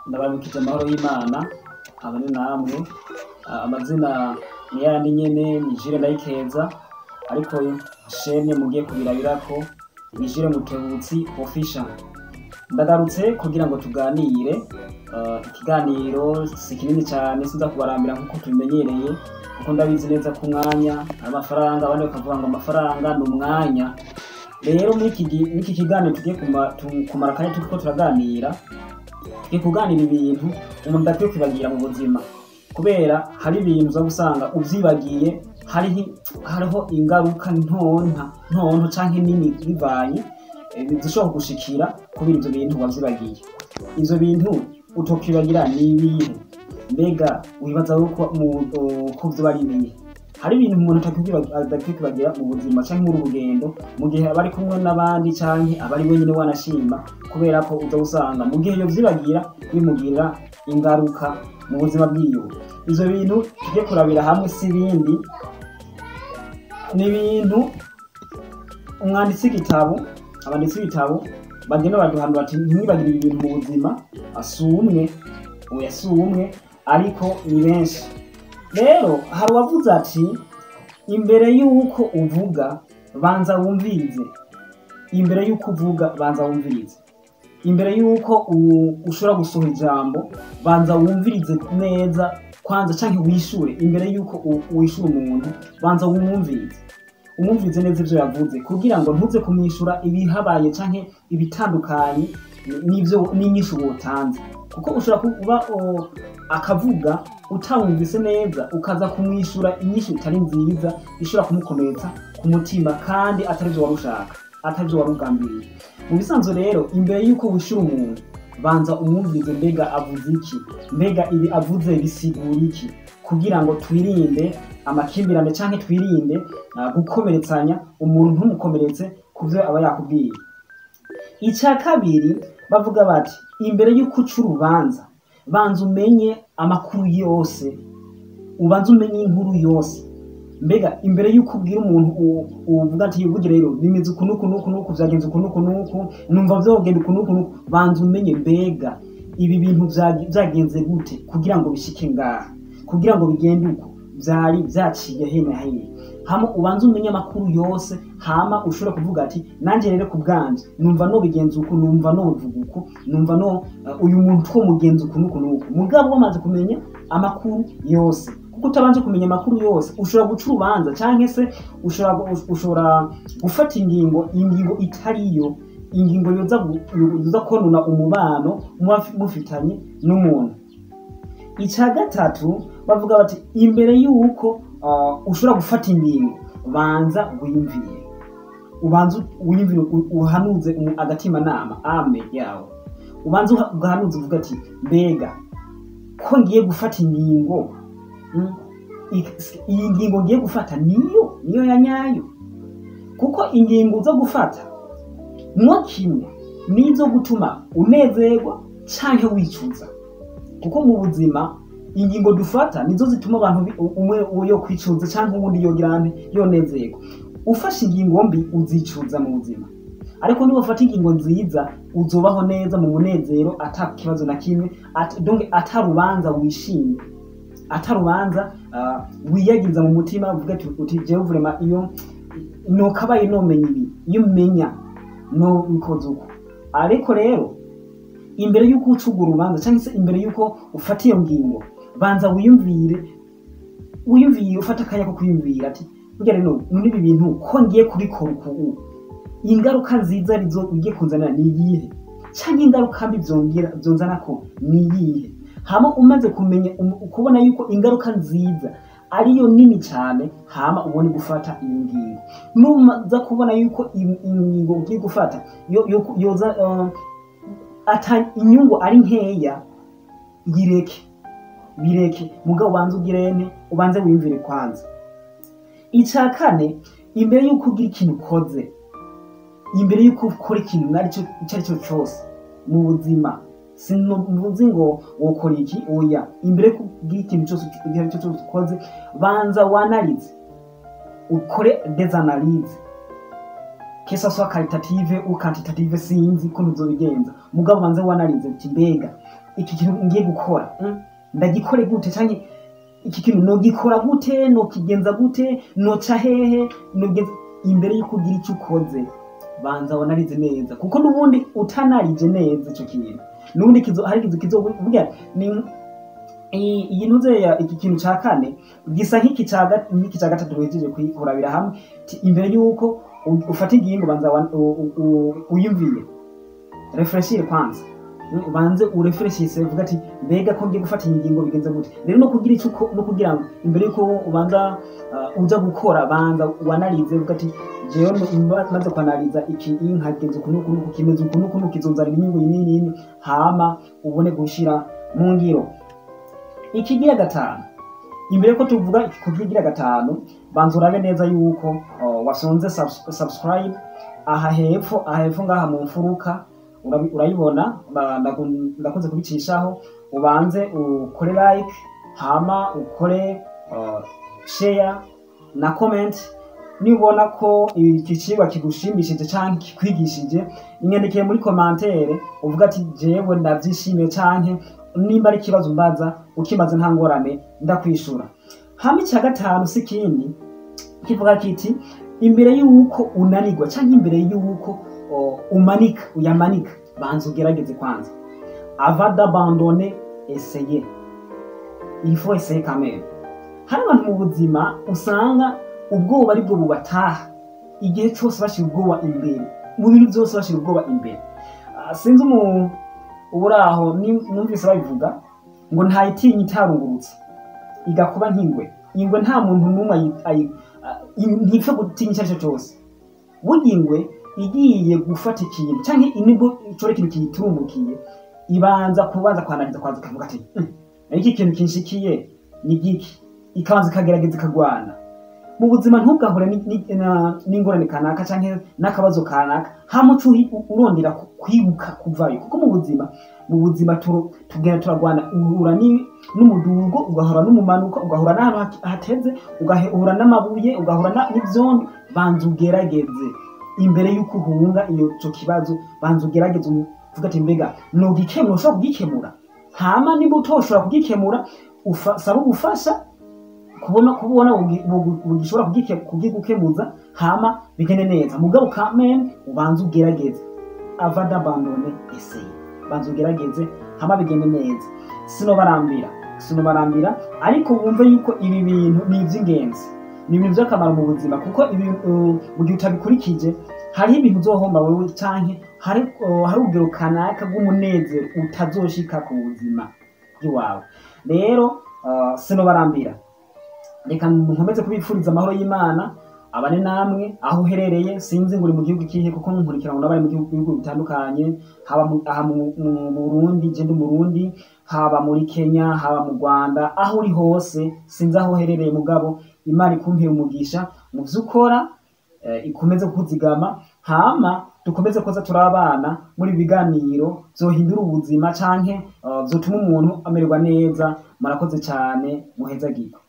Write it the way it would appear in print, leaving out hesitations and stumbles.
Ndababukije amahoro y'Imana abane namwe. Amazina ni yayandi nyene, ni Jules Ndayikeza, ariko shemye mugiye kubirabirako ni Jules Mutebutsi Official. Ndagarutse kugira ngo tuganire. Ikiganiro si kinini cyane, sinza kubarambira nkuko tubimenyereye, kuko ndabizi neza ku mwanya amafaranga, abandi bakavuga ngo amafaranga ni umwanya. Rero muri iki kiganiro tugiye kumara kanya turiko turaganira, tugiye kuganira ibintu umuntu adakwiye kwibagira mu buzima, kubera hari ibintu uza gusanga uvyibagiye hariho ingaruka ntonto canke nini bivanye zishobora kugushikira kubera ivyo bintu wavyibagiye. Ivyo bintu utokwibagira ni ibihe? Mbega wibaza ko vyoba ari ibihe? Hari ibintu umuntu adakwiye kwibagira mu buzima canke muri urugendo, mu gihe aba ari kumwe n'abandi canke aba ari wenyine wanashima, kubera ko uza gusanga mu gihe yovyibagira bimugirira ingaruka mu buzima bwiwe. Ivyo bintu tugiye kurabira hamwe si bindi, ni ibintu abanditsi b'ibitabo bagenda baduhanura bati ntimwibagire ibintu mu buzima. Asumwe ariko ni benshi. Rero hari uwavuze ati imbere y'uko uvuga banza wumvirize. Imbere y'uko uvuga banza wumvirize. Imbere y'uko ushobora gusohora ijambo banza wumvirize neza kwanza, canke wishure. Imbere y'uko wishura umuntu banza wumvirize. Umwumvirize neza ivyo yavuze, kugira ngo ntuze kumwishura ibihabaye canke ibitandukanye n'inyishu wotanze, kuko ushobora kuba akavuga utamwumvise neza ukaza kumwishura inyishu itari nziza, ishobora kumukomeretsa ku mutima kandi atarivyo warushaka, atarivyo warugambiriye. Mu bisanzwe rero, imbere y'uko wishura umuntu banza umwumvirize, mbega avuze iki, mbega ibi avuze bisigura iki, kugira ngo twirinde amakimbirane canke twirinde gukomeretsanya umuntu, ntumukomeretse kuvyo aba yakubwiye. Ica kabiri bavuga bati imbere y'uko uca urubanza banza umenye amakuru yose, ubanza umenye inkuru yose. Mbega imbere y'uko ubwira umuntu uvuga ati yuvuge rero bimeze uku nuku vyagenze uku nuku, numva vyogenda uku nuku, banza umenye mbega ibi bintu vyagenze gute kugira ngo bishike ngaha, kugira ngo bigende uko vyari vyaciye hene. Hama ubanza umenye amakuru yose, hama ushobora kuvuga ati nanje rero ku bwanje numva no bigenza uku, numva no bivuga uku, numva no uyu muntu two mugenza uku nuku. Mugabo wamaze kumenya amakuru yose, kuko utabanje kumenya amakuru yose ushobora guca urubanza, canke se ushobora gufata ingingo itariyo, ingingo yoza konona umubano mufitanye n'umuntu. Ica gatatu bavuga bati imbere y'uko ushobora gufata ingingo banza wiyumvire, uhanuze agatima nama ame yawe, ubanza ugahanuze uvuga ati mbega ko ngiye gufata ingingo, iyi ngingo ngiye gufata niyo ya nyayo, kuko ingingo zo gufata mwo kimwe nizo gutuma unezerwa canke wicuza, kuko mu buzima ingingo dufata nizo zituma abantu umwe yo kwicuza canke uwundi yonezerwa. Ufashe ingingo mbi uzicuza mu buzima, ariko niba ufata ingingo nziza uzobaho neza mu munezero, ata kibazo na kimwe, donc atarubanza wishimye, atarubanza wiyagiza mu mutima uvuga uti jewe vraiment iyo no kabaye nomenya ibi, iyo menya no bikoze uko. Ariko rero imbere y'uko ucugura urubanza canke se imbere y'uko ufata iyo ngingo banza wiyumvire, ufata akanya ko kwiyumvira ati burya rero muri ibi bintu ko ngiye kubikora uku, ingaruka nziza bigiye kunzanira ni iyihe, canke ingaruka mbi vyonzana ko ni iyihe. Hama umaze kumenya kubona yuko ingaruka nziza ariyo nini cyane, hama ubone gufata iyo ngingo. Numaze kubona yuko ingingo ugiye gufata yoza ata inyungu ari nkeya, bireke mugabo ubanza ugirene, ubanze wiyumvire kwanza. Ica kane, imbere y'uko ugira ikintu ukoze, imbere y'uko ukora ikintu icyo cyose mu buzima, sinuvuze ngo wokora iki, oya, imbere y'uko ugira ikintu cyose ukoze banza wanalize, ukore des analyses, que ça soit qualitative ou quantitative, sinzi ko ntuzobigenza, mugabo banze wanalize uti mbega iki kintu ngiye gukora ndagikore gute canke iki kintu nogikora gute nokigenza gute noca hehe nogenza imbere yuko ugira icyo ukoze banza wanarize neza kuko nubundi utanarije neza ico kintu nubundi hari kizovuga ni iyi ntuze ya iki kintu ca kane gisa nk'iki ca gatatu duhejeje kurabira hamwe imbere yuko ufata ingingo banza uyumviye refreshire kwanza banze urefreshise uvuga ati mbega ko ngiye gufata ingingo bigenze gute rero no kugira icuko no kugira ngo imbere yuko ubanza uja gukora banza wanarize uvuga ati jewe maze kwanariza iki inkagenze ukuntu kimeze ukuntu kizonzara inyungu nini hama ubone gushira mu ngiro. Ikigira gatanu imbere ko tuvuga kugira gatanu banza urabe neza yuko wasonze subscribe aha hepfo ngaha mu mfuruka urayibona ndakunze kubicishaho ubanze ukore like hama ukore share na comment nibona ko iki cigwa kigushimishije canke kikwigishije inyandikire muri commentaire uvuga ati jewe ndavyishimiye canke nimba ari kibazo mbaza ukimaze nta ngorane ndakwishura. Hama icya gatanu sikindi kivuga kiti imbere yuko unanirwa canke imbere yuko uyamanika banza ugerageze kwanza avant d'abandonner essayer il faut essayer quand même. Hari abantu mu buzima usanga ubwoba ari bwo bubataha igihe cyose bashira ubwoba imbere mu bintu byose bashira ubwoba imbere. Sinzi uburaho numvise babivuga ngo ntayitinya itarungurutse igakuba nk'ingwe nta muntu numwe ntipfa gutinya icyo aricyo cyose. Burya ingwe igiye gufata ikintu canke inibwo icore ikintu kiyiturumukiye ibanza kwanariza kwanza ikavuga ati iki kintu kinshikiye ni giki ikabanza ikagerageza ikagwana. Mu buzima ntugahure n'ingorane kanaka canke n'akabazo kanaka hamucu urondera kwibuka kuvayo kuko mu buzima tugenda turagwana uhura n'umudugo ugahura n'umumanuka ugahura n'ahantu hateze ugahura n'amabuye ugahura n'ivyondo banza ugerageze imbere yuko uhunga ico kibazo banza ugerageze uvuga ati mbega nogikemura ushobora kugikemura hama niba utoshobora kugikemura saba ubufasha kubona ugishobora kugikemuza hama bigene neza mugabo kamene ubanza ugerageze avant d'abandonner essayer banza ugerageze hama bigene neza sinobarambira ariko wumve yuko ibi bintu ni ivy'ingenzi ni ibintu by'akamaro mu buzima kuko mu gihe utabikurikije hari ibintu uzohomba wewe canke hari urugero kanaka rw'umunezero utazoshika ku buzima bw'iwawe. Rero sinobarambira reka nkomeze kubipfuriza amahoro y'Imana abane namwe aho uherereye sinzi ngo uri mu gihugu kihe kuko nkurikira ngo nabari mu gihugu bitandukanye haba mu Burundi je ndi mu Burundi haba muri Kenya haba mu Rwanda aho uri hose sinzi aho uherereye mugabo Imana ikumpera umugisha mu vyukora ikomeze kuzigama hama dukomeze koza turabana muri biganiro zohindura ubuzima canke zotuma umuntu amererwa neza. Murakoze cyane muheza giko.